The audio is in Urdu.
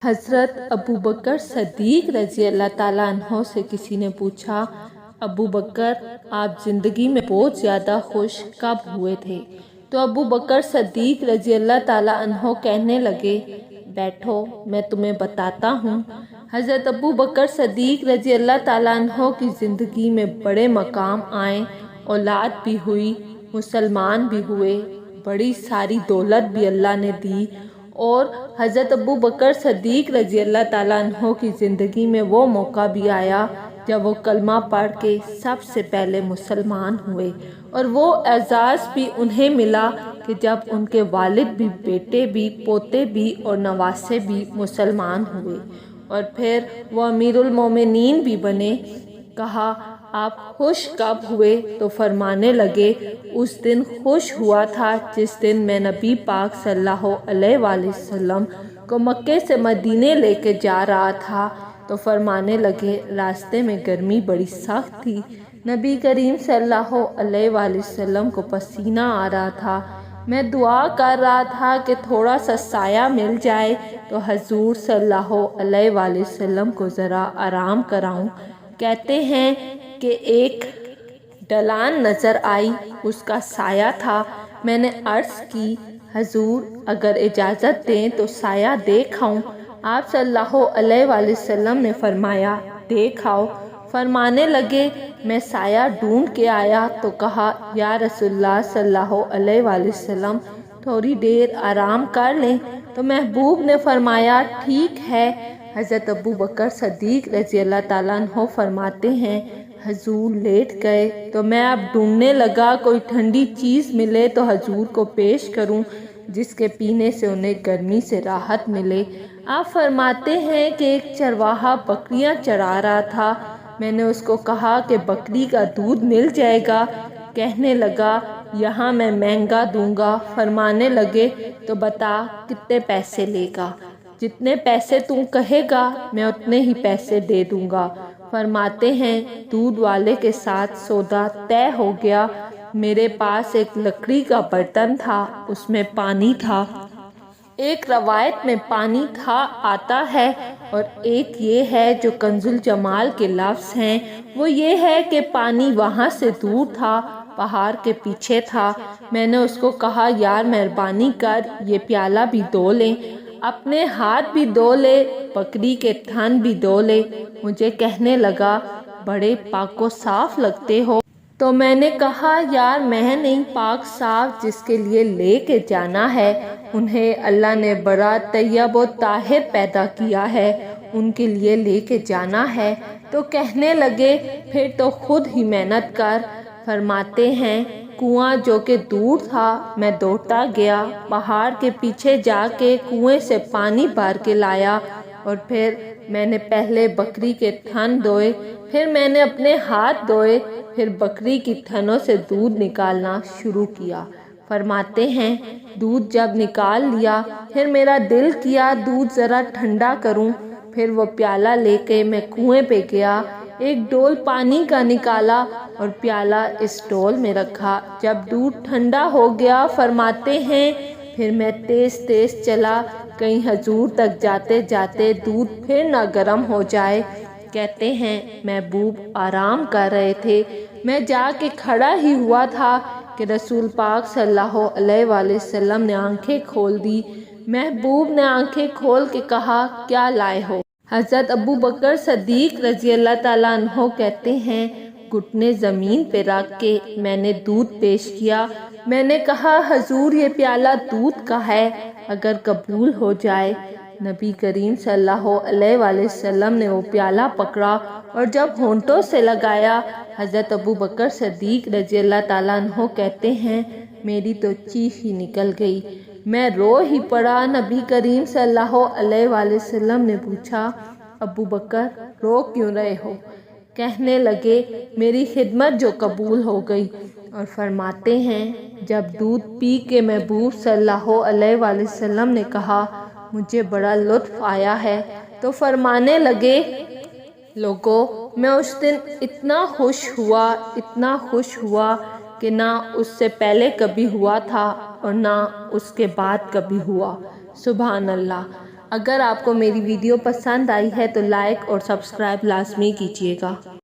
حضرت ابو بکر صدیق رضی اللہ تعالیٰ عنہ سے کسی نے پوچھا، ابو بکر آپ زندگی میں بہت زیادہ خوش کب ہوئے تھے؟ تو ابو بکر صدیق رضی اللہ تعالیٰ عنہ کہنے لگے، بیٹھو میں تمہیں بتاتا ہوں۔ حضرت ابو بکر صدیق رضی اللہ تعالیٰ عنہ کی زندگی میں بڑے مقام آئے، اولاد بھی ہوئی، مسلمان بھی ہوئے، بڑی ساری دولت بھی اللہ نے دی، اور حضرت ابو بکر صدیق رضی اللہ تعالیٰ عنہ کی زندگی میں وہ موقع بھی آیا جب وہ کلمہ پڑھ کے سب سے پہلے مسلمان ہوئے، اور وہ اعزاز بھی انہیں ملا کہ جب ان کے والد بھی، بیٹے بھی، پوتے بھی اور نواسے بھی مسلمان ہوئے، اور پھر وہ امیر المومنین بھی بنے۔ کہا آپ خوش کب ہوئے؟ تو فرمانے لگے، اس دن خوش ہوا تھا جس دن میں نبی پاک صلی اللہ علیہ وآلہ وسلم کو مکے سے مدینے لے کے جا رہا تھا۔ تو فرمانے لگے، راستے میں گرمی بڑی سخت تھی، نبی کریم صلی اللہ علیہ وآلہ وسلم کو پسینہ آ رہا تھا، میں دعا کر رہا تھا کہ تھوڑا سا سایہ مل جائے تو حضور صلی اللہ علیہ وآلہ وسلم کو ذرا آرام کراؤں۔ کہتے ہیں کہ ایک ڈھلان نظر آئی، اس کا سایہ تھا۔ میں نے عرض کی، حضور اگر اجازت دیں تو سایہ دیکھ آؤں؟ آپ صلی اللہ علیہ وآلہ وسلم نے فرمایا، دیکھ آؤ۔ فرمانے لگے، میں سایہ ڈھونڈ کے آیا تو کہا، یا رسول اللہ صلی اللہ علیہ وآلہ وسلم تھوڑی دیر آرام کر لیں۔ تو محبوب نے فرمایا، ٹھیک ہے۔ حضرت ابو بکر صدیق رضی اللہ تعالیٰ عنہ فرماتے ہیں، حضور لیٹ گئے تو میں اب ڈھونڈنے لگا کوئی ٹھنڈی چیز ملے تو حضور کو پیش کروں جس کے پینے سے انہیں گرمی سے راحت ملے۔ آپ فرماتے ہیں کہ ایک چرواہا بکریاں چرا رہا تھا، میں نے اس کو کہا کہ بکری کا دودھ مل جائے گا؟ کہنے لگا، یہاں میں مہنگا دوں گا۔ فرمانے لگے، تو بتا کتنے پیسے لے گا؟ جتنے پیسے تم کہے گا میں اتنے ہی پیسے دے دوں گا۔ فرماتے ہیں، دودھ والے کے ساتھ سودا طے ہو گیا۔ میرے پاس ایک لکڑی کا برتن تھا، اس میں پانی تھا۔ ایک روایت میں پانی تھا آتا ہے، اور ایک یہ ہے جو کنز الجمال کے لفظ ہیں، وہ یہ ہے کہ پانی وہاں سے دور تھا، پہاڑ کے پیچھے تھا۔ میں نے اس کو کہا، یار مہربانی کر یہ پیالہ بھی دھو لیں، اپنے ہاتھ بھی دھو لے، بکری کے تھن بھی دھو لے۔ مجھے کہنے لگا، بڑے پاک و صاف لگتے ہو۔ تو میں نے کہا، یار میں نہیں پاک صاف، جس کے لیے لے کے جانا ہے انہیں اللہ نے بڑا طیب و طاہر پیدا کیا ہے، ان کے لیے لے کے جانا ہے۔ تو کہنے لگے، پھر تو خود ہی محنت کر۔ فرماتے ہیں، کنواں جو کہ دور تھا میں دوڑتا گیا، پہاڑ کے پیچھے جا کے کنویں سے پانی بھر کے لایا، اور پھر میں نے پہلے بکری کے تھن دھوئے، پھر میں نے اپنے ہاتھ دھوئے، پھر بکری کی تھنوں سے دودھ نکالنا شروع کیا۔ فرماتے ہیں، دودھ جب نکال لیا، پھر میرا دل کیا دودھ ذرا ٹھنڈا کروں، پھر وہ پیالہ لے کے میں کنویں پہ گیا، ایک ڈول پانی کا نکالا اور پیالہ اس ڈول میں رکھا۔ جب دودھ ٹھنڈا ہو گیا، فرماتے ہیں، پھر میں تیز تیز چلا، کہیں حضور تک جاتے جاتے دودھ پھر نہ گرم ہو جائے۔ کہتے ہیں، محبوب آرام کر رہے تھے، میں جا کے کھڑا ہی ہوا تھا کہ رسول پاک صلی اللہ علیہ وآلہ وسلم نے آنکھیں کھول دی۔ محبوب نے آنکھیں کھول کے کہا، کیا لائے ہو؟ حضرت ابو بکر صدیق رضی اللہ تعالیٰ عنہ کہتے ہیں، گھٹنے زمین پہ رکھ کے میں نے دودھ پیش کیا۔ میں نے کہا، حضور یہ پیالہ دودھ کا ہے، اگر قبول ہو جائے۔ نبی کریم صلی اللہ علیہ وآلہ وسلم نے وہ پیالہ پکڑا اور جب ہونٹوں سے لگایا، حضرت ابو بکر صدیق رضی اللہ تعالیٰ عنہ کہتے ہیں، میری تو چیخ ہی نکل گئی، میں رو ہی پڑا۔ نبی کریم صلی اللہ علیہ وآلہ وسلم نے پوچھا، ابو بکر رو کیوں رہے ہو؟ کہنے لگے، میری خدمت جو قبول ہو گئی۔ اور فرماتے ہیں، جب دودھ پی کے محبوب صلی اللہ علیہ وآلہ وسلم نے کہا، مجھے بڑا لطف آیا ہے، تو فرمانے لگے، لوگو میں اس دن اتنا خوش ہوا کہ نہ اس سے پہلے کبھی ہوا تھا اور نہ اس کے بعد کبھی ہوا۔ سبحان اللہ۔ اگر آپ کو میری ویڈیو پسند آئی ہے تو لائک اور سبسکرائب لازمی کیجیے گا۔